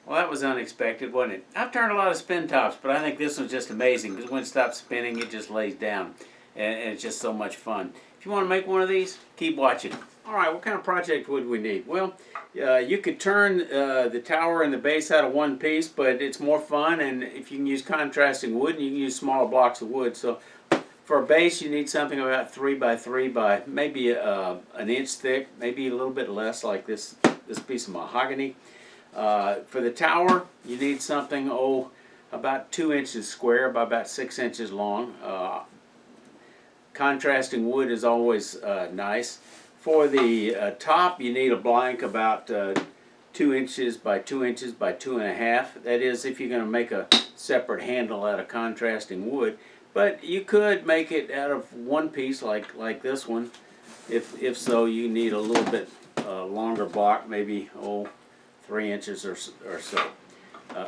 Well, that was unexpected, wasn't it? I've turned a lot of spin tops, but I think this one's just amazing because when it stops spinning, it just lays down, and it's just so much fun. If you want to make one of these, keep watching. All right, what kind of project would we need? Well, you could turn the tower and the base out of one piece, but it's more fun, and if you can use contrasting wood, you can use smaller blocks of wood. So for a base, you need something about 3 by 3 by maybe an inch thick, maybe a little bit less, like this piece of mahogany. For the tower, you need something, about 2 inches square by about 6 inches long. Contrasting wood is always nice. For the top, you need a blank about 2 inches by 2 inches by 2.5. That is, if you're going to make a separate handle out of contrasting wood. But you could make it out of one piece like this one. If so, you need a little bit longer block, maybe 3 inches or so.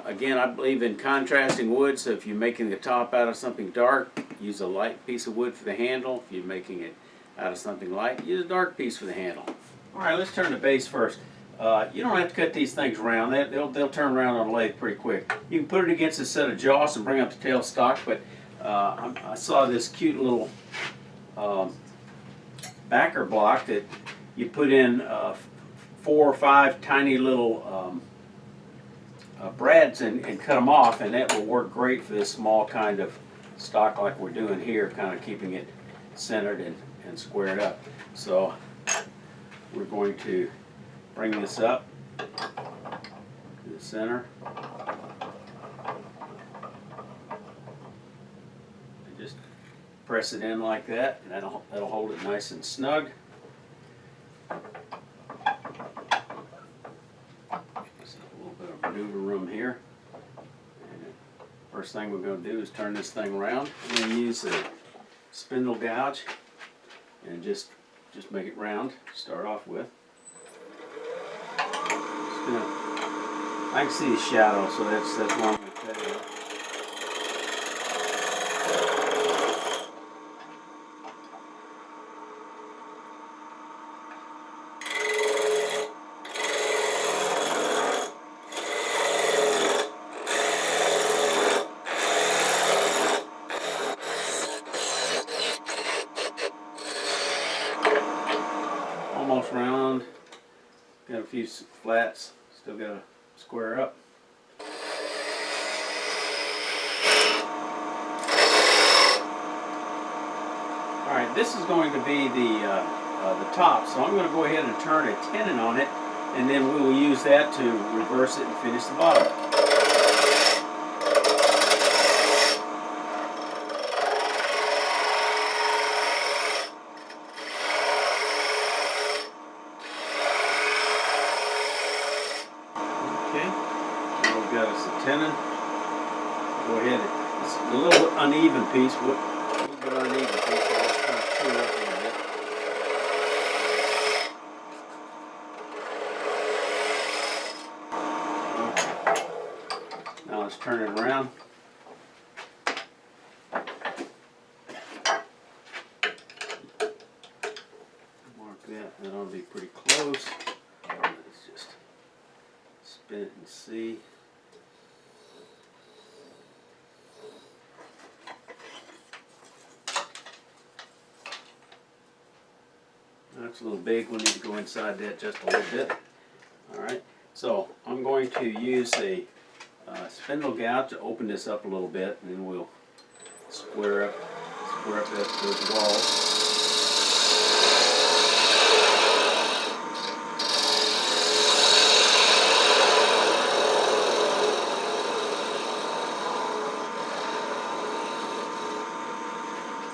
Again, I believe in contrasting wood, so if you're making the top out of something dark, use a light piece of wood for the handle. If you're making it out of something light, use a dark piece for the handle. All right, let's turn the base first. You don't have to cut these things round. They'll turn around on the lathe pretty quick. You can put it against a set of jaws and bring up the tail stock, but I saw this cute little backer block that you put in 4 or 5 tiny little brads and cut them off, and that will work great for this small kind of stock like we're doing here, kind of keeping it centered and squared up. So we're going to bring this up to the center and just press it in like that, and that'll hold it nice and snug. Maneuver room here. And first thing we're going to do is turn this thing around. I'm going to use a spindle gouge and just make it round to start off with. I can see the shadow, so that's why I'm going to cut it out. Almost round. Got a few flats. Still got to square up. All right, this is going to be the top. So I'm going to go ahead and turn a tenon on it, and then we will use that to reverse it and finish the bottom. Got us a tenon. Go ahead. It's a little uneven piece. A little bit uneven piece. So let's kind of tune it up a little bit. Okay. Now let's turn it around. Mark that. That ought to be pretty close. Let's just spin it and see. That's a little big. We need to go inside that just a little bit. Alright, so I'm going to use a spindle gouge to open this up a little bit, and then we'll square up those walls.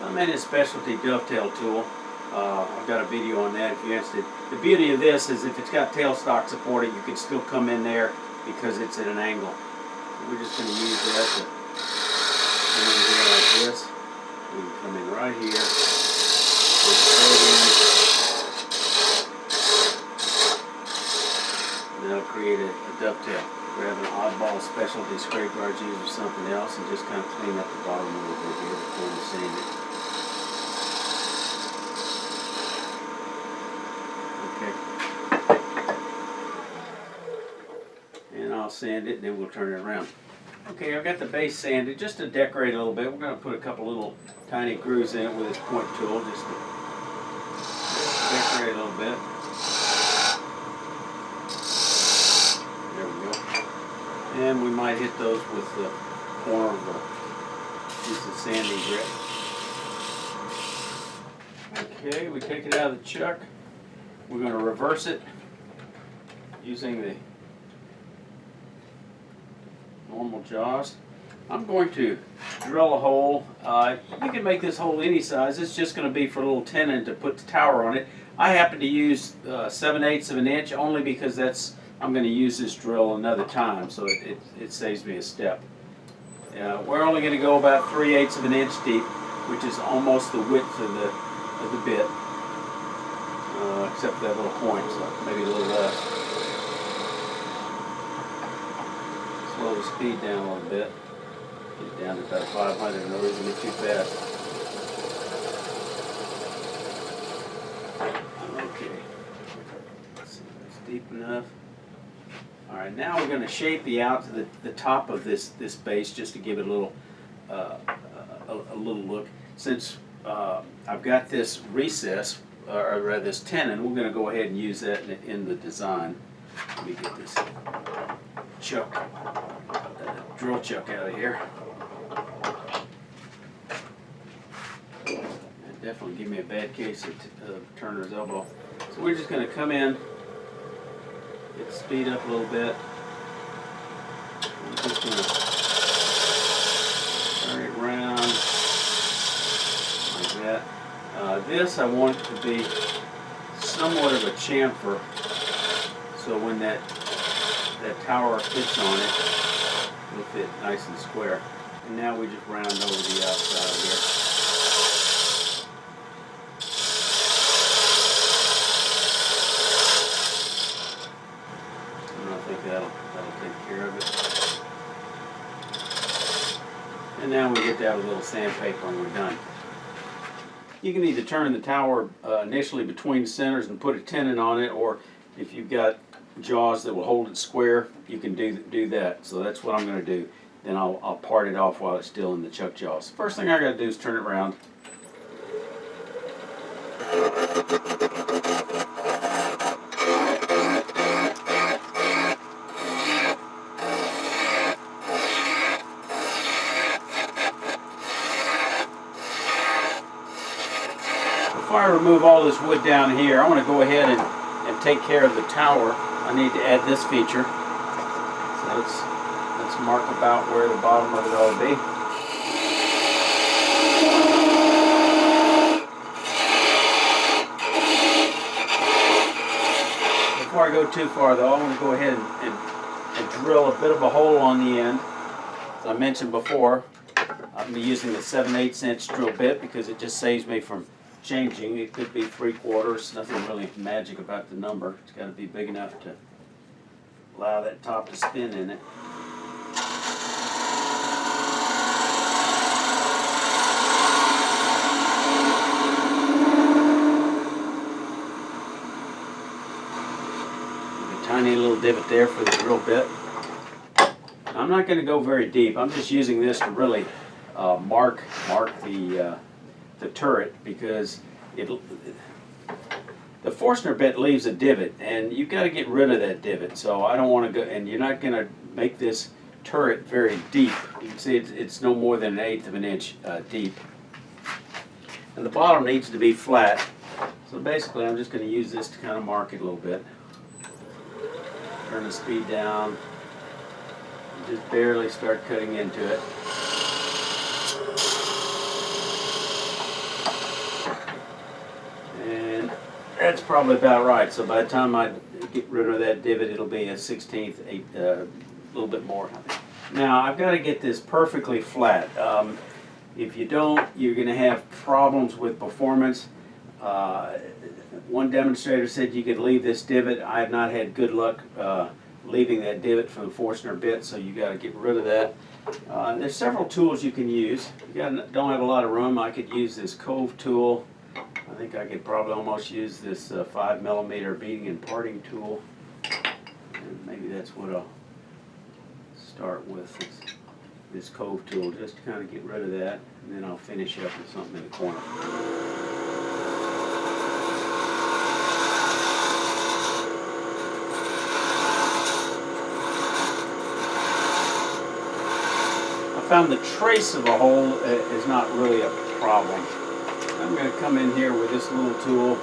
I made a specialty dovetail tool. I've got a video on that if you're interested. The beauty of this is if it's got tailstock support, you can still come in there because it's at an angle. We're just going to use that to come in here like this. We can come in right here. And that'll create a dovetail. Grab an oddball specialty scraper I'd use or something else and just kind of clean up the bottom a little bit here before we sand it. I'll sand it, and then we'll turn it around. Okay, I've got the base sanded just to decorate a little bit. We're going to put a couple little tiny grooves in it with this point tool just to decorate a little bit. There we go. And we might hit those with the corner of a piece of sanding grit. Okay, we take it out of the chuck. We're going to reverse it using the normal jaws. I'm going to drill a hole. You can make this hole any size. It's just going to be for a little tenon to put the tower on it. I happen to use 7/8 of an inch only because I'm going to use this drill another time, so it saves me a step. We're only going to go about 3/8 of an inch deep, which is almost the width of the bit, except for that little point, so maybe a little less. Slow the speed down a little bit. Get it down to about 500, no reason to get too fast. Okay. Let's see if that's deep enough. Alright, now we're going to shape the out to the top of this base just to give it a little look. Since I've got this recess, or rather this tenon, we're going to go ahead and use that in the design. Let me get this chuck, drill chuck out of here. That definitely give me a bad case of Turner's elbow. So we're just going to come in, get the speed up a little bit. We're just going to turn it around like that. This I want to be somewhat of a chamfer, so when that tower fits on it, it'll fit nice and square. And now we just round over the outside here. And I think that'll take care of it. And now we get that with a little sandpaper and we're done. You can either turn the tower initially between centers and put a tenon on it, or if you've got jaws that will hold it square, you can do that. So that's what I'm going to do. Then I'll part it off while it's still in the chuck jaws. First thing I got to do is turn it around. Before I remove all this wood down here, I want to go ahead and take care of the tower. I need to add this feature. So let's mark about where the bottom of it ought to be. Before I go too far though, I want to go ahead and drill a bit of a hole on the end. As I mentioned before, I'm using the 7/8 inch drill bit because it just saves me from changing. It could be 3/4. Nothing really magic about the number. It's got to be big enough to allow that top to spin in it. A tiny little divot there for the drill bit. I'm not going to go very deep. I'm just using this to really mark the turret, because the Forstner bit leaves a divot, and you've got to get rid of that divot. So I don't want to go, and you're not going to make this turret very deep. You can see it's no more than 1/8 of an inch deep. And the bottom needs to be flat. So basically I'm just going to use this to kind of mark it a little bit. Turn the speed down. Just barely start cutting into it. And that's probably about right. So by the time I get rid of that divot, it'll be a 1/16, a little bit more. Now I've got to get this perfectly flat. If you don't, you're going to have problems with performance. One demonstrator said you could leave this divot. I have not had good luck leaving that divot from the Forstner bit, so you got to get rid of that. There's several tools you can use. If you don't have a lot of room, I could use this cove tool. I think I could probably almost use this 5mm beading and parting tool. And maybe that's what I'll start with this cove tool just to kind of get rid of that, and then I'll finish up with something in the corner. I found the trace of a hole is not really a problem. I'm going to come in here with this little tool,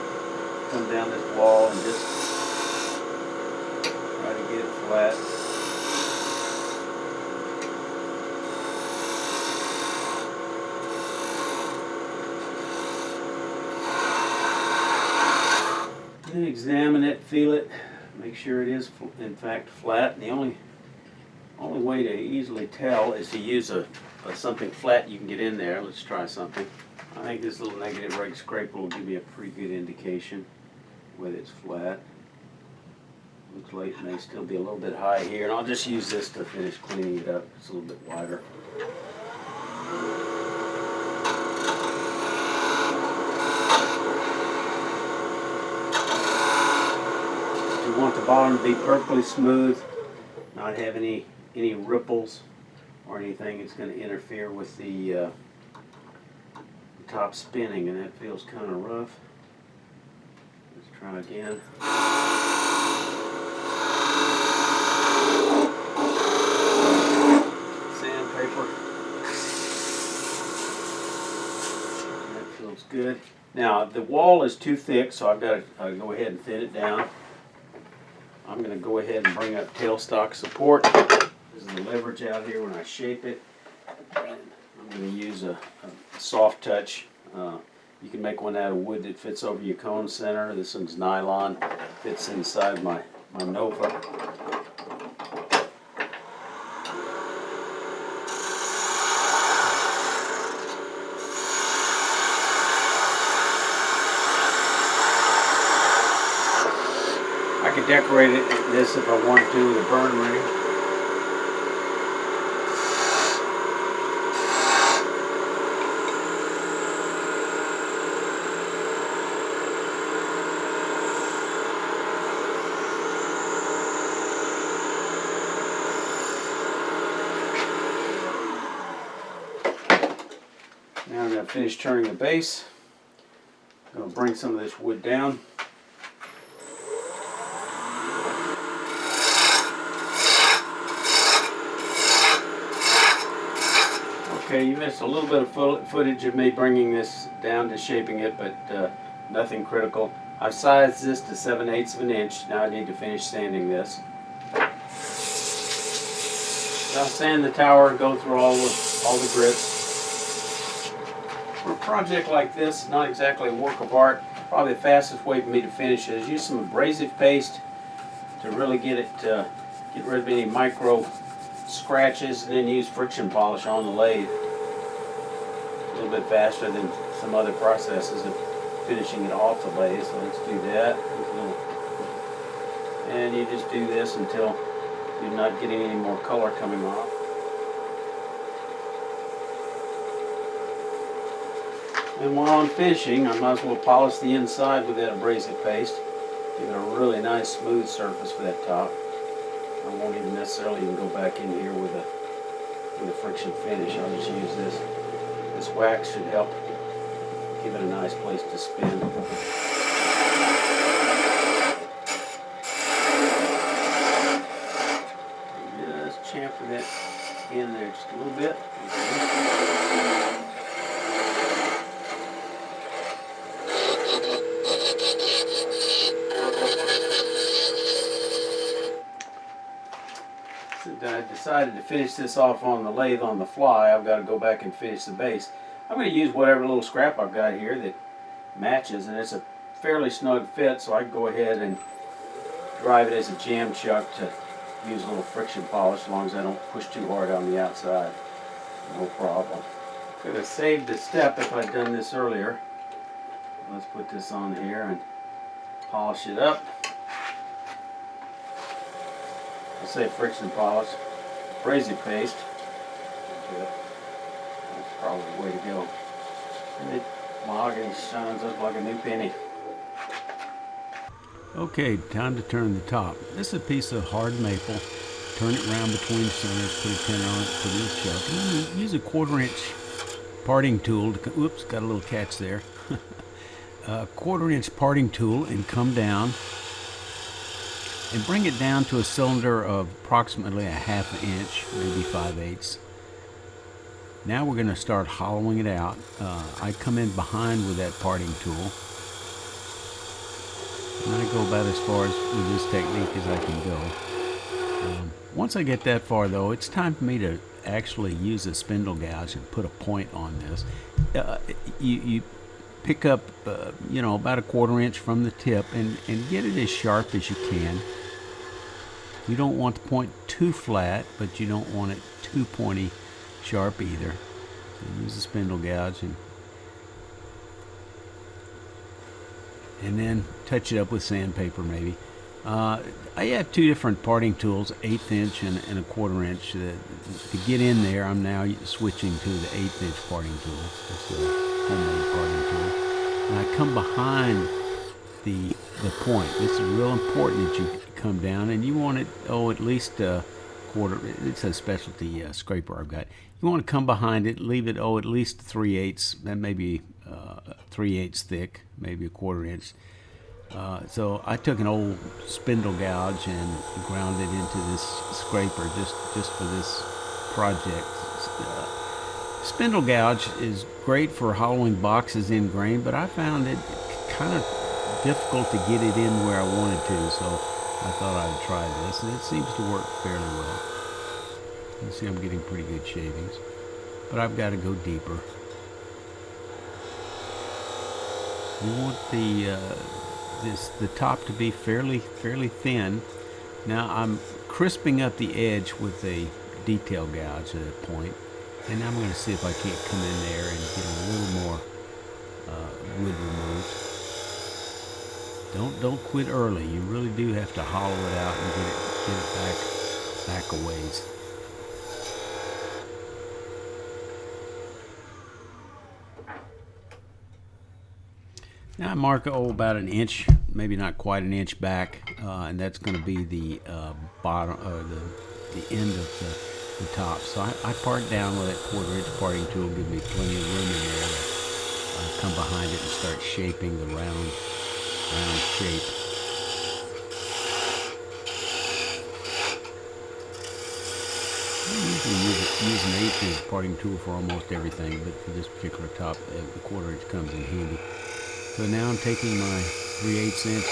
come down this wall and just try to get it flat. Then examine it, feel it, make sure it is in fact flat. And the only way to easily tell is to use something flat you can get in there. Let's try something. I think this little negative rake scraper will give me a pretty good indication whether it's flat. Looks like it may still be a little bit high here, and I'll just use this to finish cleaning it up. It's a little bit wider. You want the bottom to be perfectly smooth, not have any ripples or anything. It's going to interfere with the top spinning, and that feels kind of rough. Let's try again. Sandpaper. That feels good. Now the wall is too thick, so I've got to go ahead and thin it down. I'm going to go ahead and bring up tailstock support. This is the leverage out here when I shape it. And I'm going to use a soft touch. You can make one out of wood that fits over your cone center. This one's nylon, fits inside my Nova. I could decorate this if I wanted to with a burn ring. Now I'm going to finish turning the base. I'm going to bring some of this wood down. Okay, you missed a little bit of footage of me bringing this down to shaping it, but nothing critical. I've sized this to 7/8 of an inch. Now I need to finish sanding this. I'll sand the tower and go through all the grits. For a project like this, not exactly a work of art, probably the fastest way for me to finish it is use some abrasive paste to really get rid of any micro scratches, and then use friction polish on the lathe. A little bit faster than some other processes of finishing it off the lathe, so let's do that. And you just do this until you're not getting any more color coming off. And while I'm finishing, I might as well polish the inside with that abrasive paste. Give it a really nice smooth surface for that top. I won't even necessarily go back in here with a friction finish. I'll just use this. This wax should help give it a nice place to spin. Just chamfer that in there just a little bit. I decided to finish this off on the lathe on the fly. I've got to go back and finish the base. I'm going to use whatever little scrap I've got here that matches, and it's a fairly snug fit, so I can go ahead and drive it as a jam chuck to use a little friction polish as long as I don't push too hard on the outside. No problem. Could have saved the step if I'd done this earlier. Let's put this on here and polish it up. I'll say friction polish, abrasive paste. That's probably the way to go. And the mahogany shines up like a new penny. Okay, time to turn the top. This is a piece of hard maple. turn it around between centers, put a tenner on it, put it in the chuck, and then use a 1/4-inch parting tool to, oops, got a little catch there. A 1/4-inch parting tool, and come down and bring it down to a cylinder of approximately a 1/2 inch, maybe 5/8. Now we're going to start hollowing it out. I come in behind with that parting tool, and I go about as far as with this technique as I can go. Once I get that far, though, it's time for me to actually use a spindle gouge and put a point on this. You pick up, about a 1/4 inch from the tip and get it as sharp as you can. You don't want the point too flat, but you don't want it too pointy sharp either. So use a spindle gouge and then touch it up with sandpaper maybe. I have two different parting tools, 1/8 inch and a 1/4 inch. To get in there, I'm now switching to the 1/8 inch parting tool. It's a homemade parting tool. And I come behind the point. This is real important that you come down, and you want it, at least a 1/4. It's a specialty scraper I've got. You want to come behind it, leave it, at least 3/8. That may be 3/8 thick, maybe a 1/4 inch. So I took an old spindle gouge and ground it into this scraper just for this project. Spindle gouge is great for hollowing boxes in grain, but I found it kind of difficult to get it in where I wanted to, so I thought I'd try this, and it seems to work fairly well. You can see I'm getting pretty good shavings, but I've got to go deeper. You want the top to be fairly thin. Now I'm crisping up the edge with a detail gouge at that point, and I'm going to see if I can't come in there and get a little more wood removed. Don't quit early. You really do have to hollow it out and get it back a ways. Now I mark about an inch, maybe not quite an inch back, and that's going to be the bottom or the end of the top. So I part down with that 1/4 inch parting tool, give me plenty of room in there to come behind it and start shaping the round shape. I usually use an 1/8 inch parting tool for almost everything, but for this particular top, the 1/4 inch comes in handy. So now I'm taking my 3/8 inch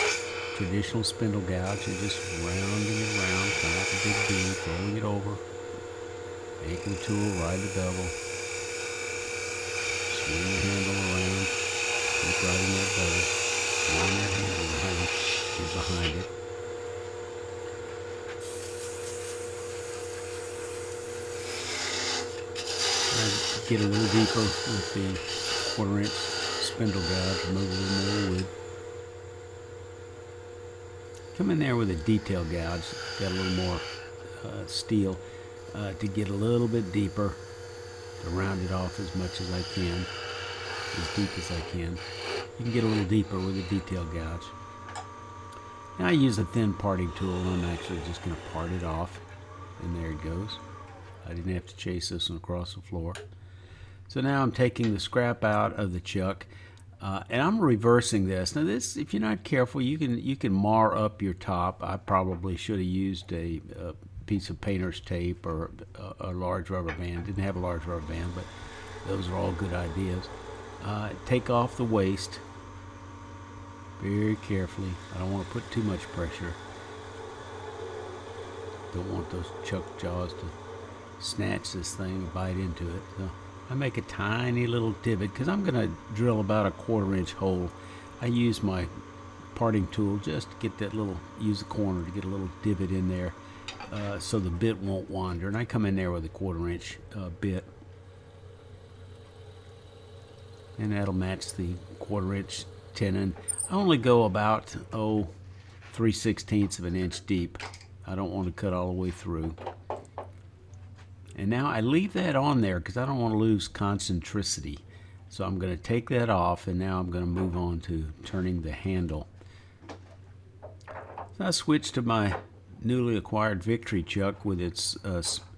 traditional spindle gouge and just rounding it around, kind of like a big bead, rolling it over, making the tool ride the bevel, swing the handle around, keep riding that bevel, swing that handle around, get behind it. And get a little deeper with the 1/4 inch spindle gouge, remove a little more wood. Come in there with a detail gouge, got a little more steel to get a little bit deeper, to round it off as much as I can, as deep as I can. You can get a little deeper with a detail gouge. Now I use a thin parting tool, and I'm actually just going to part it off, and there it goes. I didn't have to chase this one across the floor. So now I'm taking the scrap out of the chuck, and I'm reversing this. Now this, if you're not careful, you can mar up your top. I probably should have used a piece of painter's tape or a large rubber band. Didn't have a large rubber band, but those are all good ideas. Take off the waste very carefully. I don't want to put too much pressure. Don't want those chuck jaws to snatch this thing and bite into it. So I make a tiny little divot because I'm going to drill about a 1/4 inch hole. I use my parting tool just to get that little, use the corner to get a little divot in there so the bit won't wander. And I come in there with a 1/4 inch bit. And that'll match the 1/4 inch tenon. I only go about 3/16 of an inch deep. I don't want to cut all the way through. And now I leave that on there because I don't want to lose concentricity. So I'm going to take that off, and now I'm going to move on to turning the handle. So I switch to my newly acquired Victory chuck with its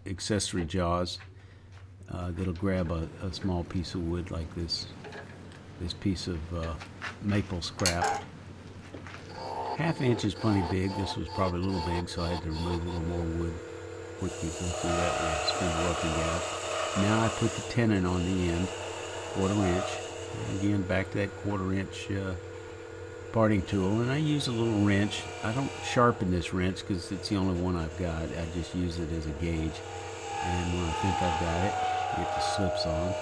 accessory jaws that'll grab a small piece of wood like this piece of maple scrap. 1/2 inch is plenty big. This was probably a little big, so I had to remove a little more wood. Quickly go through that with a spindle roughing gouge. Now I put the tenon on the end, 1/4 inch. And again, back to that 1/4 inch parting tool, and I use a little wrench. I don't sharpen this wrench because it's the only one I've got. I just use it as a gauge, and when I think I've got it, get the slips on.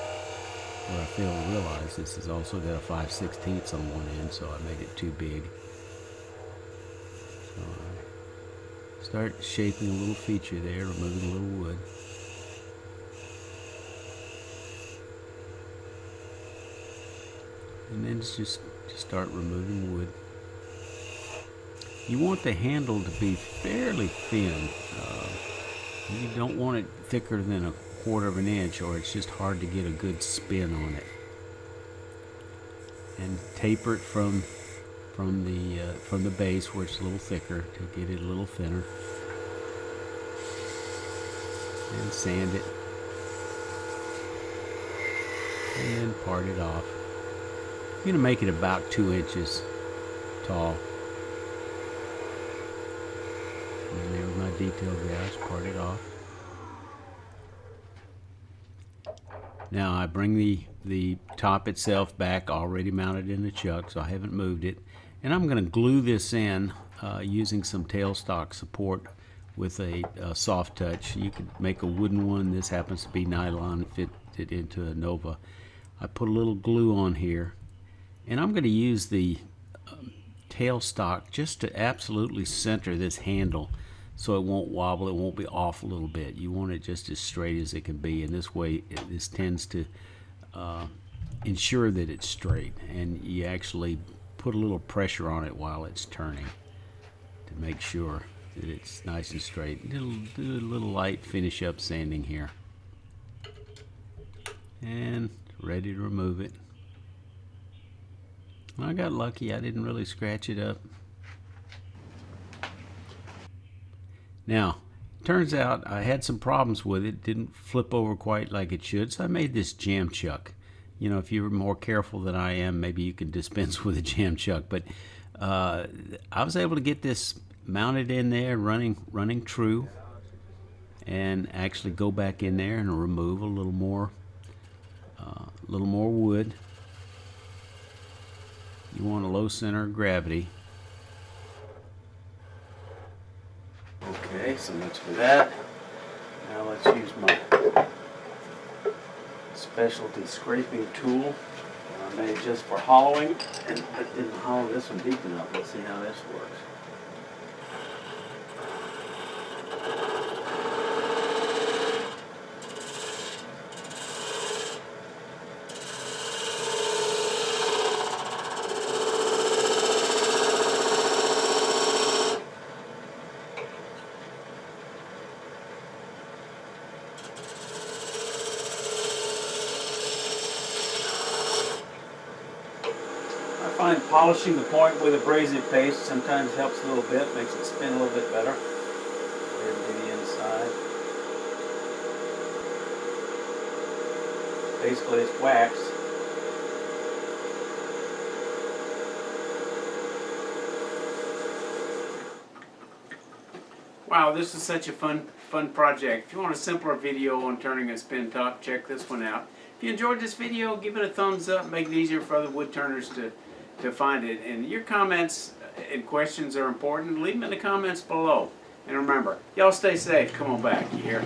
What I fail to realize, this has also got a 5/16 on one end, so I made it too big. So I start shaping a little feature there, removing a little wood. And then just start removing wood. You want the handle to be fairly thin. You don't want it thicker than 1/4 inch, or it's just hard to get a good spin on it. And taper it from the base where it's a little thicker to get it a little thinner. And sand it. And then part it off. I'm going to make it about 2 inches tall. And there with my detail gouge, part it off. Now I bring the top itself back, already mounted in the chuck, so I haven't moved it. And I'm going to glue this in using some tailstock support with a soft touch. You could make a wooden one. This happens to be nylon, fit it into a Nova. I put a little glue on here, and I'm going to use the tailstock just to absolutely center this handle so it won't wobble, it won't be off a little bit. You want it just as straight as it can be, and this way this tends to ensure that it's straight, and you actually put a little pressure on it while it's turning to make sure that it's nice and straight. Do a little light finish up sanding here, and ready to remove it. I got lucky, I didn't really scratch it up. Now, turns out I had some problems with it. Didn't flip over quite like it should, so I made this jam chuck. You know, if you're more careful than I am, maybe you can dispense with a jam chuck. But I was able to get this mounted in there, running true, and actually go back in there and remove a little more wood. You want a low center of gravity. Okay, so much for that. Now let's use my specialty scraping tool. I made just for hollowing, and I didn't hollow this one deep enough. Let's see how this works. I find polishing the point with abrasive paste sometimes helps a little bit, makes it spin a little bit better. Go ahead and do the inside. Basically it's wax. Wow, this is such a fun project. If you want a simpler video on turning a spin top, check this one out. If you enjoyed this video, give it a thumbs up, make it easier for other wood turners to find it. And your comments and questions are important. Leave them in the comments below. And remember, y'all stay safe. Come on back, you hear?